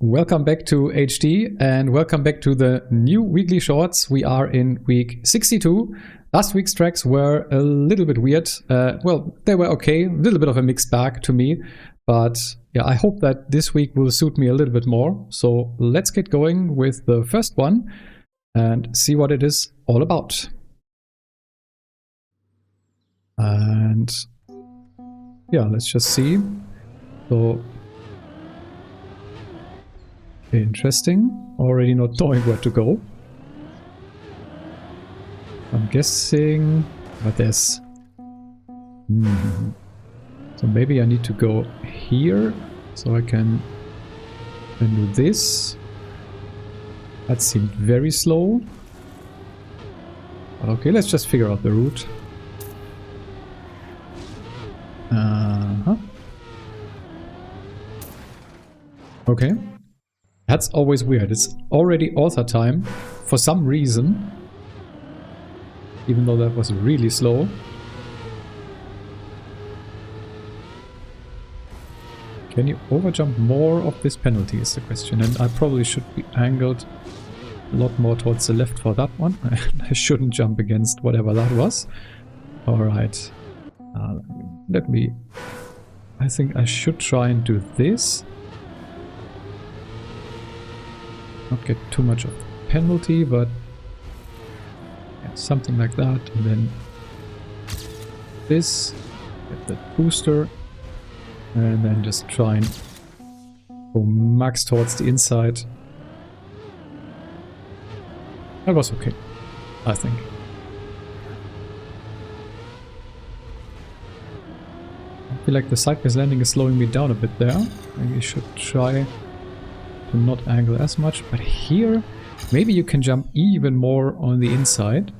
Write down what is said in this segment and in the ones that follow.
Welcome back to HD and welcome back to the new weekly shorts. We are in week 62. Last week's tracks were a little bit weird. Well, they were okay, a little bit of a mixed bag to me. But yeah, I hope that this week will suit me a little bit more. So let's get going with the first one and see what it is all about. And yeah, let's just see. So interesting. Already not knowing where to go. I'm guessing, but there's... So maybe I need to go here, so I can then do this. That seemed very slow. But okay, let's just figure out the route. Okay. That's always weird. It's already author time for some reason. Even though that was really slow. Can you overjump more of this penalty is the question. And I probably should be angled a lot more towards the left for that one. I shouldn't jump against whatever that was. Alright. Let me... I think I should try and do this. Not get too much of a penalty, but yeah, something like that. And then this, get the booster, and then just try and go max towards the inside. That was okay, I think. I feel like the sideways landing is slowing me down a bit there. Maybe I should try to not angle as much, but here maybe you can jump even more on the inside.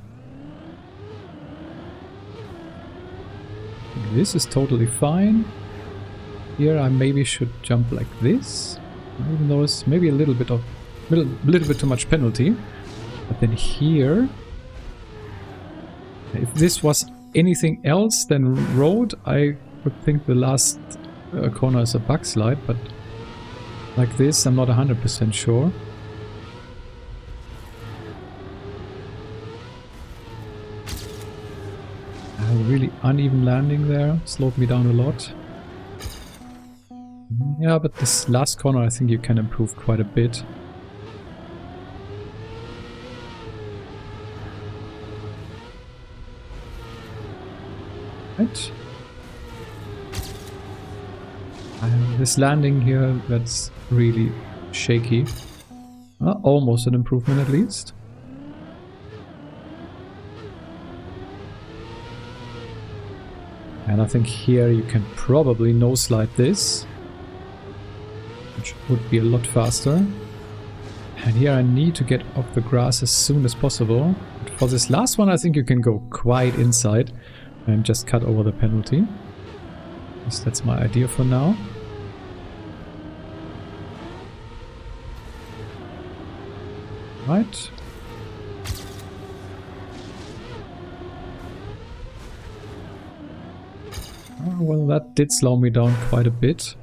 This is totally fine. Here I maybe should jump like this, even though it's maybe a little bit too much penalty. But then here, if this was anything else than road, I would think the last corner is a backslide, but like this, I'm not 100% sure. A really uneven landing there, slowed me down a lot. Yeah, but this last corner I think you can improve quite a bit. Right. This landing here, that's really shaky. Almost an improvement at least. And I think here you can probably no-slide this, which would be a lot faster. And here I need to get off the grass as soon as possible. But for this last one I think you can go quite inside and just cut over the penalty. At least that's my idea for now. Right. Oh, well, that did slow me down quite a bit.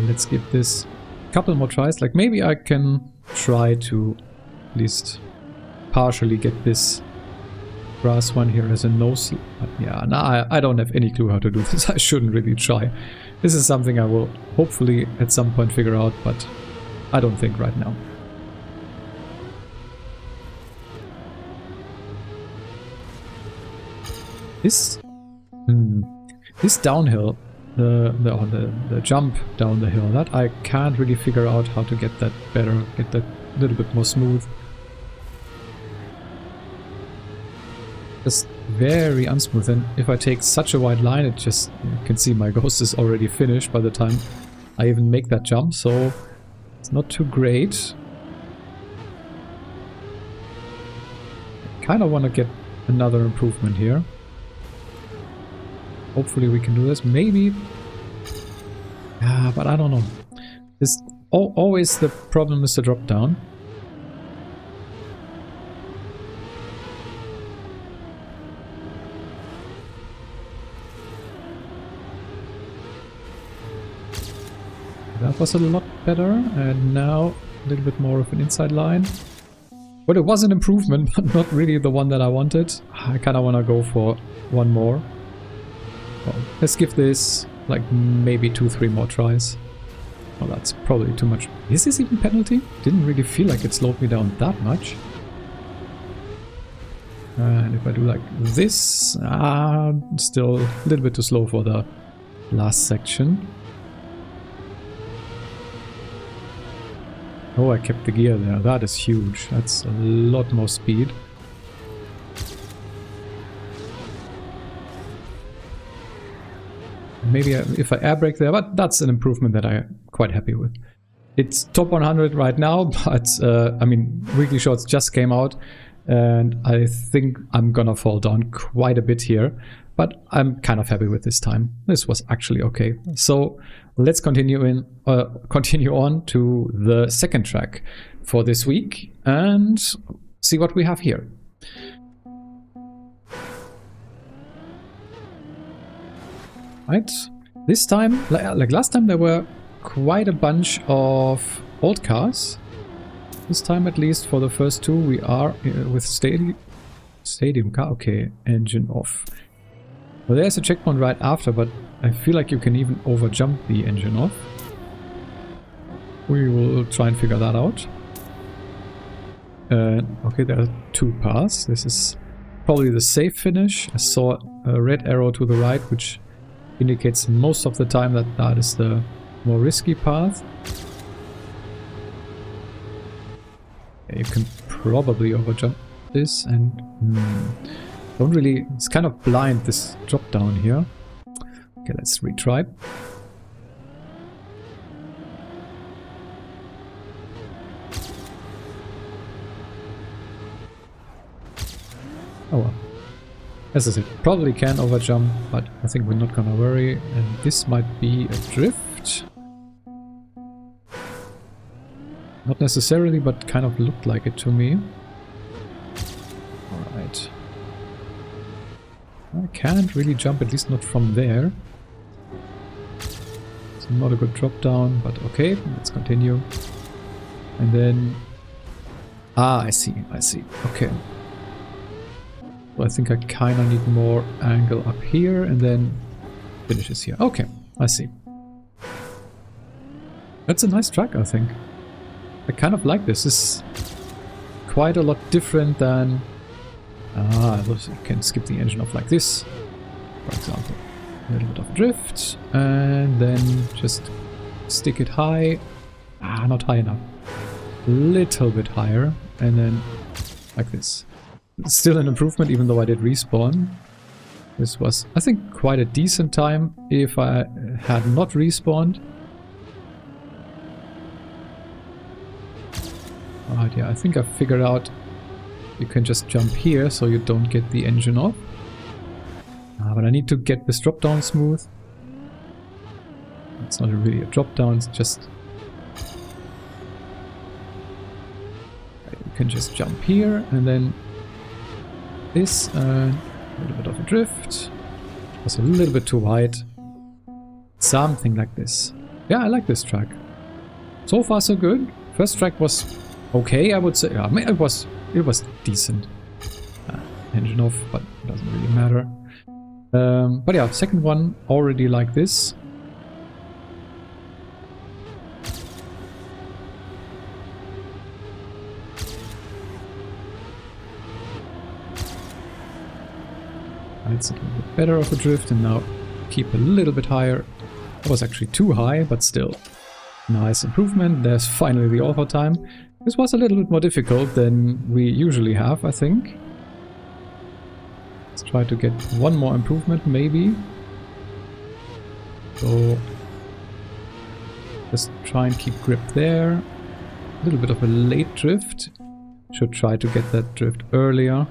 Let's give this a couple more tries. Like maybe I can try to at least partially get this grass one here as a no-slide. Yeah, no, I don't have any clue how to do this. I shouldn't really try. This is something I will hopefully at some point figure out, but I don't think right now. This downhill, the jump down the hill, that I can't really figure out how to get that better, get that a little bit more smooth. Just very unsmooth, and if I take such a wide line, it just, you can see my ghost is already finished by the time I even make that jump, so it's not too great. I kind of want to get another improvement here. Hopefully we can do this, maybe. But I don't know. This always the problem is the drop down. That was a lot better, and now a little bit more of an inside line. But it was an improvement, but not really the one that I wanted. I kind of want to go for one more. Well, let's give this like maybe 2-3 more tries. Oh, that's probably too much. Is this even penalty? Didn't really feel like it slowed me down that much. And if I do like this, still a little bit too slow for the last section. Oh, I kept the gear there. That is huge. That's a lot more speed. Maybe if I air brake there, but that's an improvement that I'm quite happy with. It's top 100 right now, but I mean, Weekly Shorts just came out, and I think I'm gonna fall down quite a bit here, but I'm kind of happy with this time. This was actually okay. So let's continue on to the second track for this week and see what we have here. Right, this time, like last time, there were quite a bunch of old cars. This time, at least for the first two, we are with stadium car. Okay, engine off. Well, there's a checkpoint right after, but I feel like you can even overjump the engine off. We will try and figure that out. Okay, there are two paths. This is probably the safe finish. I saw a red arrow to the right, which indicates most of the time that that is the more risky path. Yeah, you can probably overjump this and don't really, it's kind of blind, this drop down here. Okay, let's retry. Oh well. As I said, probably can overjump, but I think we're not gonna worry. And this might be a drift. Not necessarily, but kind of looked like it to me. Alright. I can't really jump, at least not from there. It's not a good drop down, but okay, let's continue. And then... I see. Okay. I think I kind of need more angle up here and then finishes here. Okay, I see. That's a nice track, I think. I kind of like this. This is quite a lot different than... you can skip the engine off like this, for example. A little bit of drift, and then just stick it high. Not high enough. A little bit higher, and then like this. Still an improvement, even though I did respawn. This was, I think, quite a decent time if I had not respawned. Alright, yeah, I think I figured out you can just jump here so you don't get the engine off. But I need to get this drop down smooth. It's not really a drop down, it's just... You can just jump here and then this, a little bit of a drift. It was a little bit too wide. Something like this. Yeah, I like this track. So far so good. First track was okay, I would say. Yeah, it was decent. Engine off, but it doesn't really matter. But yeah, second one already like this. It's a little bit better of a drift, and now keep a little bit higher. That was actually too high, but still. Nice improvement. There's finally the auto time. This was a little bit more difficult than we usually have, I think. Let's try to get one more improvement, maybe. So just try and keep grip there. A little bit of a late drift. Should try to get that drift earlier.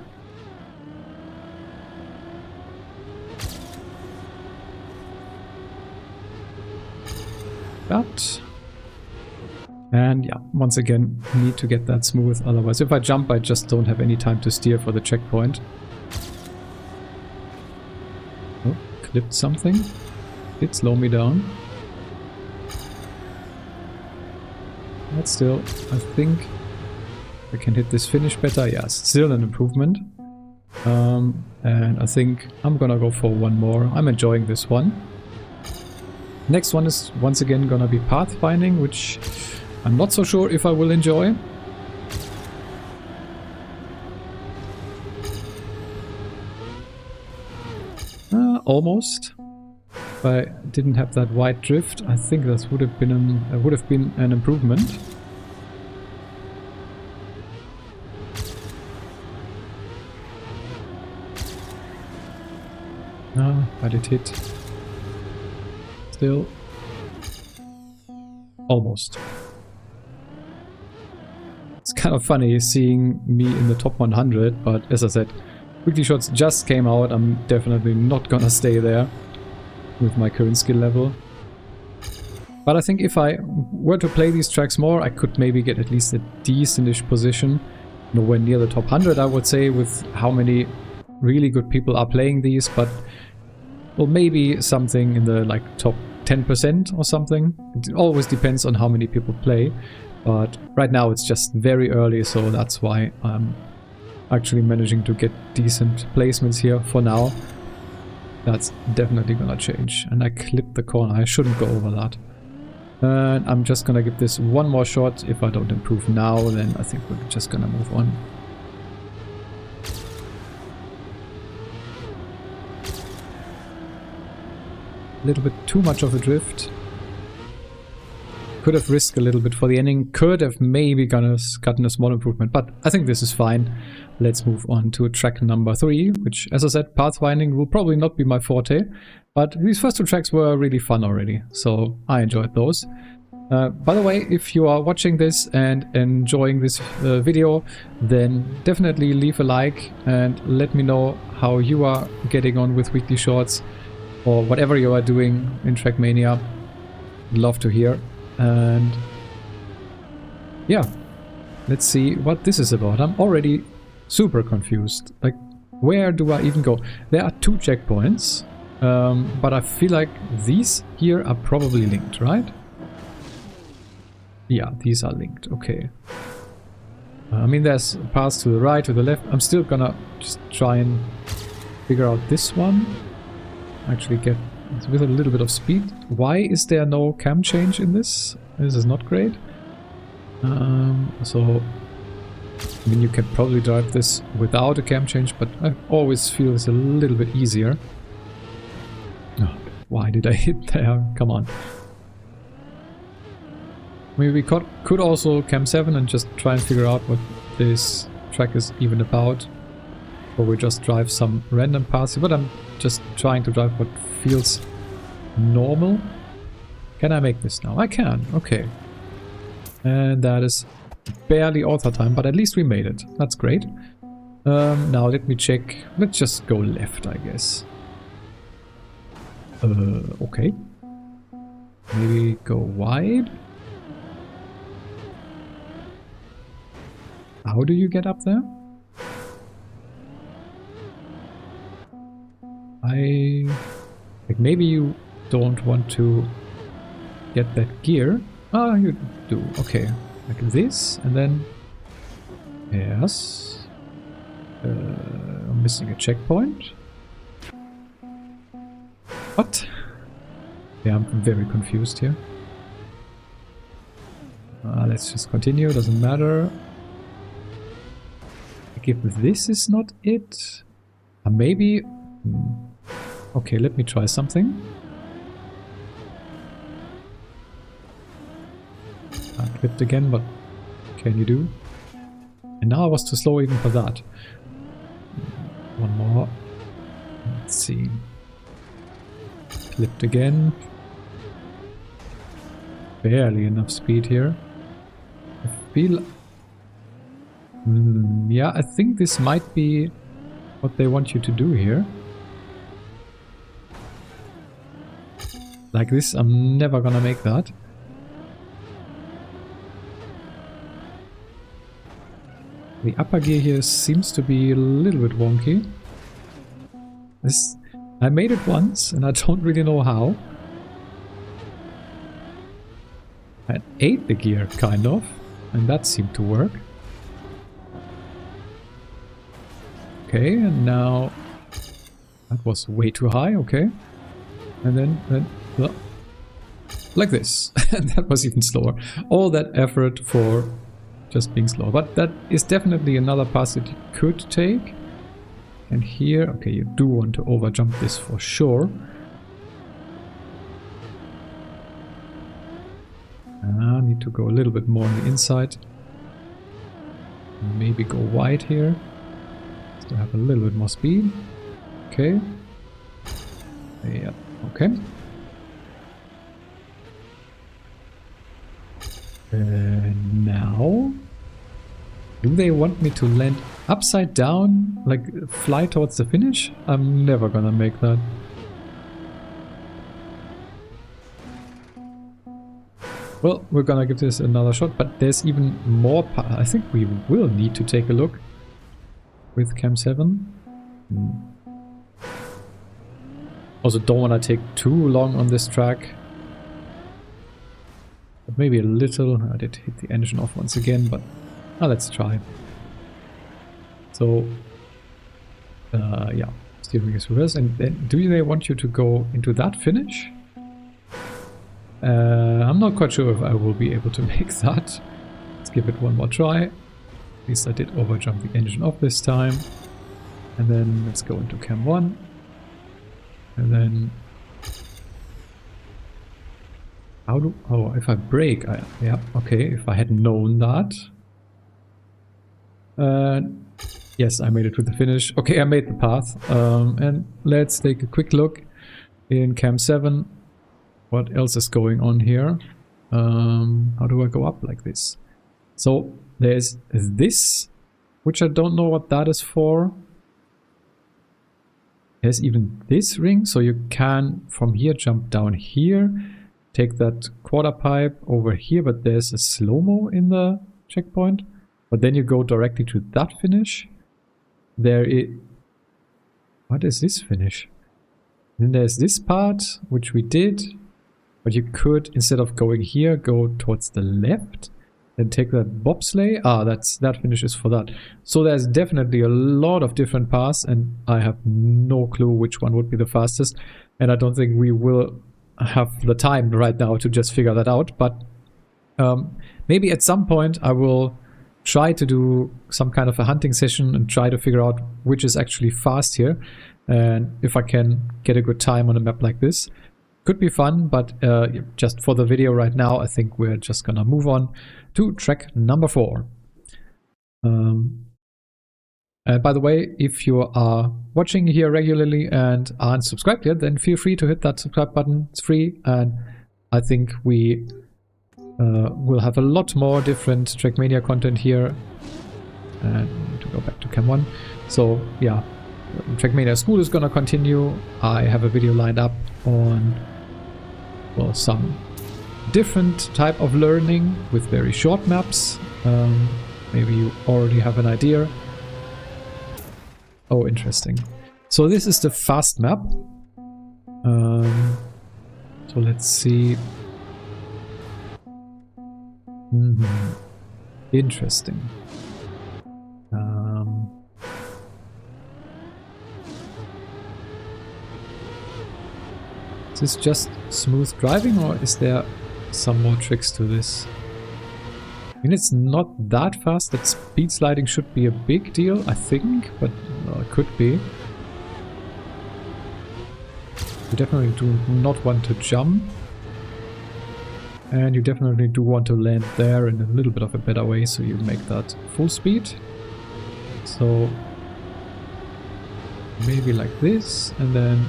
That. And yeah, once again, need to get that smooth, otherwise if I jump I just don't have any time to steer for the checkpoint. Oh, clipped something. Did slow me down. But still, I think I can hit this finish better. Yes, still an improvement. And I think I'm gonna go for one more. I'm enjoying this one. Next one is once again gonna be pathfinding, which I'm not so sure if I will enjoy. Almost. If I didn't have that white drift, I think that would have been an improvement. But it hit. Still. Almost. It's kind of funny seeing me in the top 100, but as I said, Weekly Shots just came out. I'm definitely not gonna stay there with my current skill level. But I think if I were to play these tracks more, I could maybe get at least a decentish position. Nowhere near the top 100, I would say, with how many really good people are playing these, but well, maybe something in the like top 10% or something. It always depends on how many people play, but right now it's just very early, so that's why I'm actually managing to get decent placements here for now. That's definitely gonna change. And I clipped the corner. I shouldn't go over that. And I'm just gonna give this one more shot. If I don't improve now, then I think we're just gonna move on. A little bit too much of a drift. Could have risked a little bit for the ending. Could have maybe gotten a small improvement, but I think this is fine. Let's move on to track number 3, which, as I said, pathfinding will probably not be my forte, but these first 2 tracks were really fun already, so I enjoyed those. By the way, if you are watching this and enjoying this video, then definitely leave a like and let me know how you are getting on with Weekly Shorts or whatever you are doing in Trackmania. I'd love to hear. And yeah, let's see what this is about. I'm already super confused. Like, where do I even go? There are 2 checkpoints, but I feel like these here are probably linked, right? Yeah, these are linked. Okay. I mean, there's paths to the right, to the left. I'm still gonna just try and figure out this one. Actually get with a little bit of speed. Why is there no cam change in this? This is not great. So, I mean, you can probably drive this without a cam change, but I always feel it's a little bit easier. Oh, why did I hit there? Come on. Maybe we could also cam 7 and just try and figure out what this track is even about. Or we just drive some random paths, but I'm just trying to drive what feels normal. Can I make this now? I can, okay. And that is barely author time, but at least we made it. That's great. Now let me check. Let's just go left, I guess. Okay. Maybe go wide. How do you get up there? Like, maybe you don't want to get that gear. Ah, you do. Okay. Like this, and then... Yes. I'm missing a checkpoint. What? Yeah, I'm very confused here. Let's just continue, doesn't matter. Like, if this is not it... maybe... Okay, let me try something. I clipped again, but can you do? And now I was too slow even for that. One more. Let's see. Clipped again. Barely enough speed here. I feel... yeah, I think this might be what they want you to do here. Like this, I'm never gonna make that. The upper gear here seems to be a little bit wonky. I made it once, and I don't really know how. I ate the gear, kind of, and that seemed to work. Okay, and now that was way too high, okay. And then like this. And that was even slower. All that effort for just being slow. But that is definitely another pass that you could take. And here, okay, you do want to over jump this for sure. I need to go a little bit more on the inside. Maybe go wide here. To have a little bit more speed. Okay. Yeah, okay. Now, do they want me to land upside down, like fly towards the finish? I'm never gonna make that. Well, we're gonna give this another shot, but there's even more. I think we will need to take a look with Cam 7. Also, don't want to take too long on this track. But maybe a little. I did hit the engine off once again, but let's try. So, yeah, steering is reversed. And then, do they want you to go into that finish? I'm not quite sure if I will be able to make that. Let's give it one more try. At least I did overjump the engine off this time. And then let's go into Cam 1. And then... Oh, if I brake... yeah, okay, if I had known that. Yes, I made it to the finish. Okay, I made the path. And let's take a quick look in Cam 7. What else is going on here? How do I go up like this? So there's this, which I don't know what that is for. There's even this ring, so you can from here jump down here, take that quarter pipe over here, but there's a slow-mo in the checkpoint. But then you go directly to that finish. There is... What is this finish? Then there's this part, which we did. But you could, instead of going here, go towards the left. Then take that bobsleigh. That finish is for that. So there's definitely a lot of different paths. And I have no clue which one would be the fastest. And I don't think we will have the time right now to just figure that out. But maybe at some point I will try to do some kind of a hunting session and try to figure out which is actually fast here. And if I can get a good time on a map like this. Could be fun, but just for the video right now, I think we're just gonna move on to track number 4. By the way, if you are watching here regularly and aren't subscribed yet, then feel free to hit that subscribe button. It's free, and I think we will have a lot more different Trackmania content here. And we need to go back to Cam 1. So yeah, Trackmania School is gonna continue. I have a video lined up on, well, some different type of learning with very short maps. Maybe you already have an idea. Oh, interesting. So this is the fast map. So let's see. Interesting. Is this just smooth driving, or is there some more tricks to this? I mean, it's not that fast. That speed sliding should be a big deal, I think, but it could be. You definitely do not want to jump. And you definitely do want to land there in a little bit of a better way, so you make that full speed. So maybe like this, and then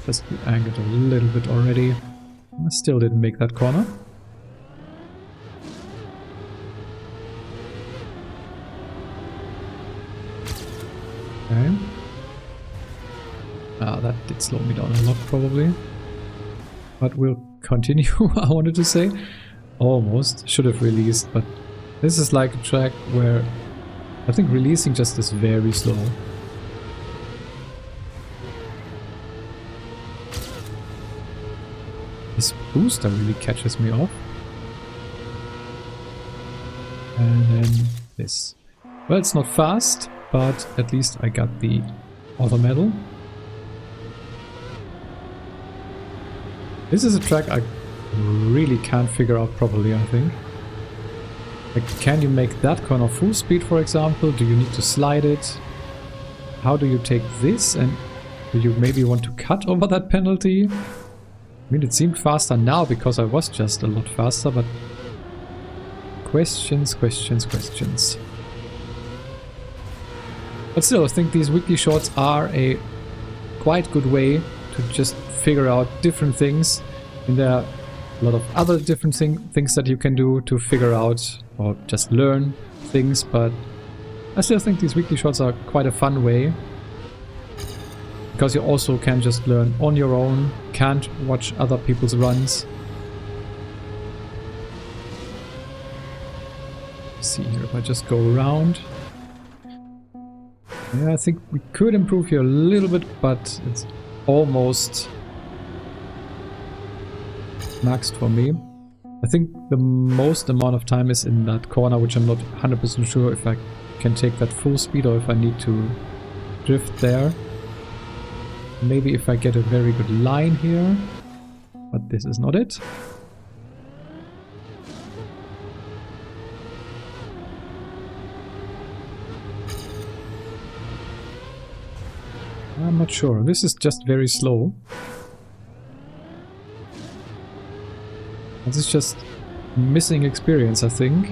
just angled a little bit already. I still didn't make that corner. Okay. That did slow me down a lot probably. But we'll continue, I wanted to say. Almost. Should have released, but this is like a track where I think releasing just is very slow. This booster really catches me off. And then this. Well, it's not fast, but at least I got the auto medal. This is a track I really can't figure out properly, I think. Like, can you make that corner full speed, for example? Do you need to slide it? How do you take this? And do you maybe want to cut over that penalty? I mean, it seemed faster now because I was just a lot faster, but questions, questions, questions. But still, I think these weekly shorts are a quite good way to just figure out different things. And there are a lot of other different things that you can do to figure out or just learn things, but I still think these weekly shorts are quite a fun way. Because you also can just learn on your own, can't watch other people's runs. Let's see here, if I just go around. Yeah, I think we could improve here a little bit, but it's almost maxed for me. I think the most amount of time is in that corner, which I'm not 100% sure if I can take that full speed or if I need to drift there. Maybe if I get a very good line here, but this is not it. I'm not sure. This is just very slow. This is just missing experience, I think.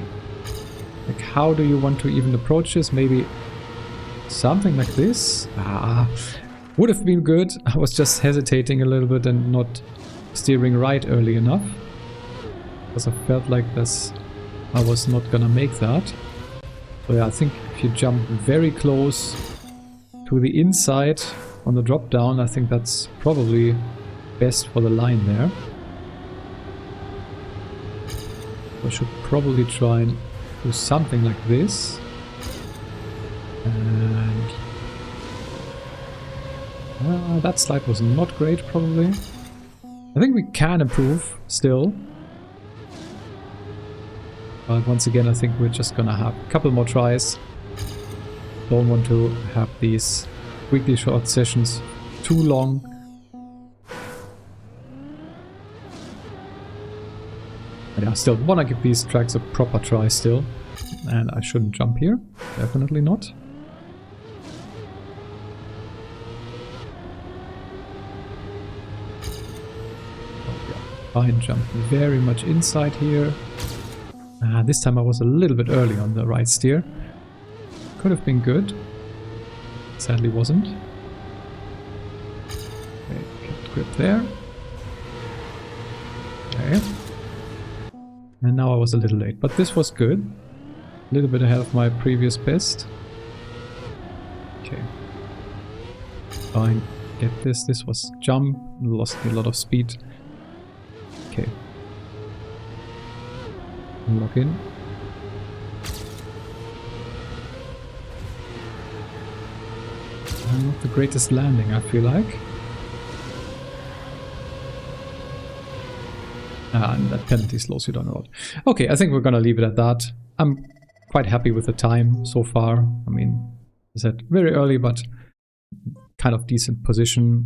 Like, how do you want to even approach this? Maybe something like this? Would have been good. I was just hesitating a little bit and not steering right early enough. Because I felt like I was not gonna make that. So yeah, I think if you jump very close to the inside on the drop down, I think that's probably best for the line there. I should probably try and do something like this. And that slide was not great, probably. I think we can improve still. But once again, I think we're just gonna have a couple more tries. Don't want to have these weekly short sessions too long. But yeah, I still want to give these tracks a proper try still. And I shouldn't jump here. Definitely not. Fine, jump very much inside here. This time I was a little bit early on the right steer. Could have been good. Sadly wasn't. Okay, kept grip there. Okay. And now I was a little late, but this was good. A little bit ahead of my previous best. Okay. Fine, get this. This was jump. Lost a lot of speed. Okay. Lock in. Not the greatest landing, I feel like. And that penalty slows you down a lot. Okay, I think we're gonna leave it at that. I'm quite happy with the time so far. I mean, I said very early, but kind of decent position.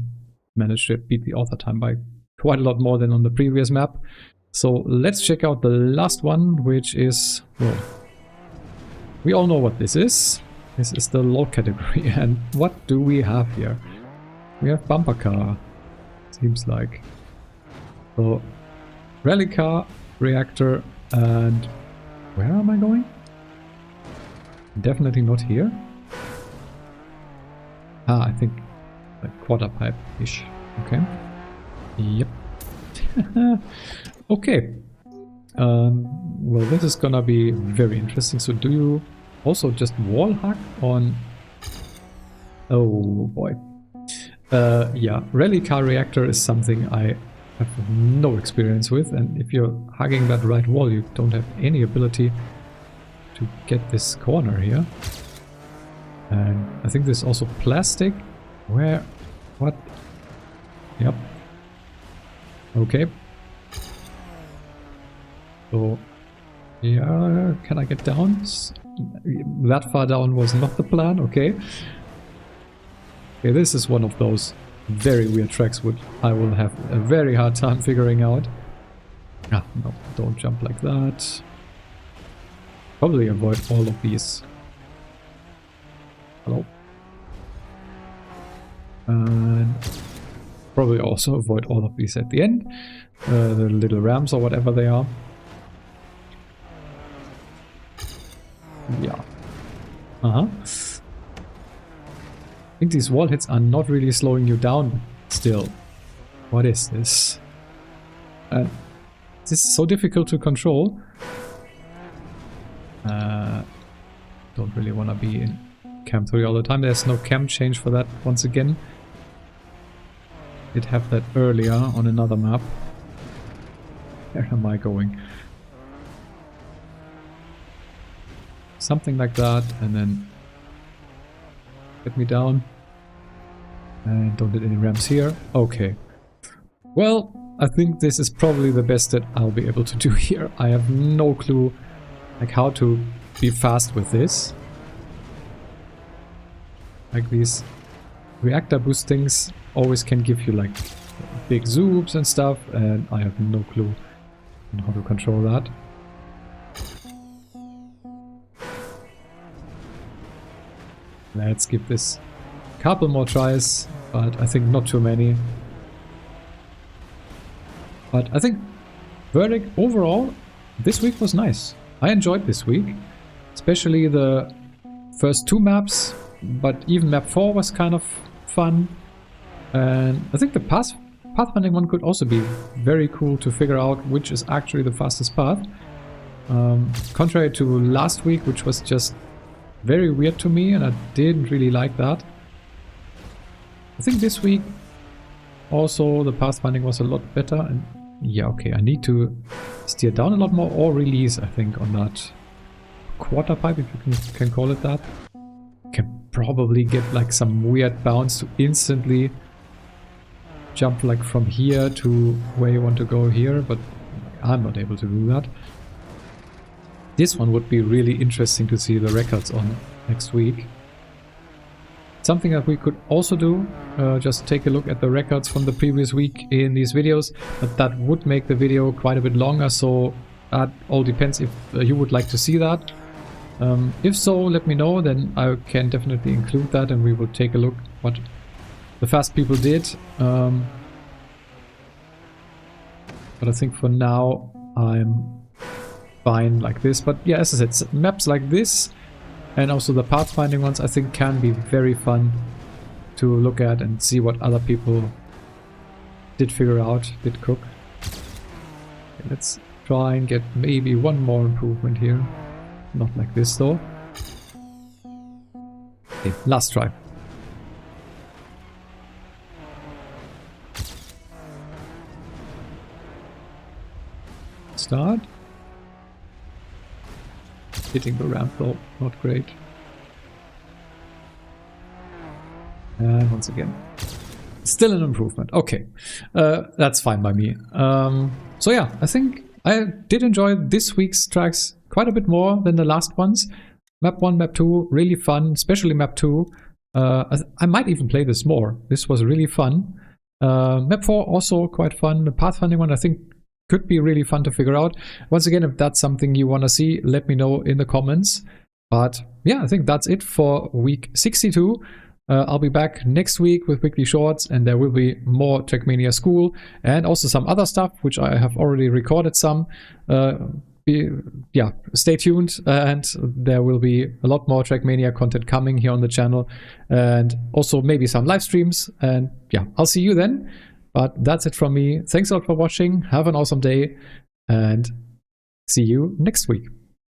Managed to beat the author time by quite a lot more than on the previous map. So let's check out the last one, which is, well, we all know what this is. This is the low category. And what do we have here? We have bumper car, seems like. So, rally car, reactor, and where am I going? Definitely not here. I think like quarter pipe-ish. Okay. Yep. Okay. Well, this is gonna be very interesting. So do you also just wall hack on... Oh boy. Yeah, rally car reactor is something I have no experience with, and if you're hugging that right wall, you don't have any ability to get this corner here. And I think there's also plastic. Where? What? Yep. Okay. So Yeah, can I get down? That far down was not the plan, okay. Okay, this is one of those very weird tracks which I will have a very hard time figuring out. Ah, no, don't jump like that. Probably avoid all of these. Hello. And probably also avoid all of these at the end. The little ramps or whatever they are. Yeah. I think these wall hits are not really slowing you down still. What is this? This is so difficult to control. Don't really want to be in Cam 3 all the time. There's no cam change for that once again. Did have that earlier on another map. Where am I going? Something like that, and then get me down. And don't hit any ramps here. Okay. Well, I think this is probably the best that I'll be able to do here. I have no clue like how to be fast with this. Like these reactor boost things always can give you like big zooms and stuff, and I have no clue on how to control that. Let's give this a couple more tries, but I think not too many. But I think verdict overall, this week was nice. I enjoyed this week, especially the first two maps, but even map 4 was kind of fun. And I think the pathfinding one could also be very cool to figure out which is actually the fastest path. Contrary to last week, which was just very weird to me, and I didn't really like that. I think this week also the pathfinding was a lot better, and yeah, okay, I need to steer down a lot more or release, I think, on that quarter pipe, if you can call it that. Can probably get like some weird bounce to instantly jump like from here to where you want to go here, but I'm not able to do that. This one would be really interesting to see the records on next week. Something that we could also do, just take a look at the records from the previous week in these videos, but that would make the video quite a bit longer, so that all depends if you would like to see that. If so, let me know, then I can definitely include that and we will take a look what the fast people did. But I think for now I'm fine like this. But yeah, as I said, maps like this and also the pathfinding ones I think can be very fun to look at and see what other people did figure out, did cook. Okay, let's try and get maybe one more improvement here. Not like this though. Okay, last try. Start. Hitting the ramp though, not great. And once again, still an improvement. Okay, that's fine by me. So yeah, I think I did enjoy this week's tracks quite a bit more than the last ones. Map 1, Map 2, really fun, especially Map 2. I might even play this more. This was really fun. Map 4 also quite fun. The pathfinding one I think could be really fun to figure out. Once again, if that's something you want to see, let me know in the comments. But yeah, I think that's it for week 62. I'll be back next week with weekly shorts, and there will be more Trackmania School and also some other stuff, which I have already recorded some. Yeah, stay tuned, and there will be a lot more Trackmania content coming here on the channel, and also maybe some live streams. And yeah, I'll see you then. But that's it from me. Thanks a lot for watching. Have an awesome day, and see you next week.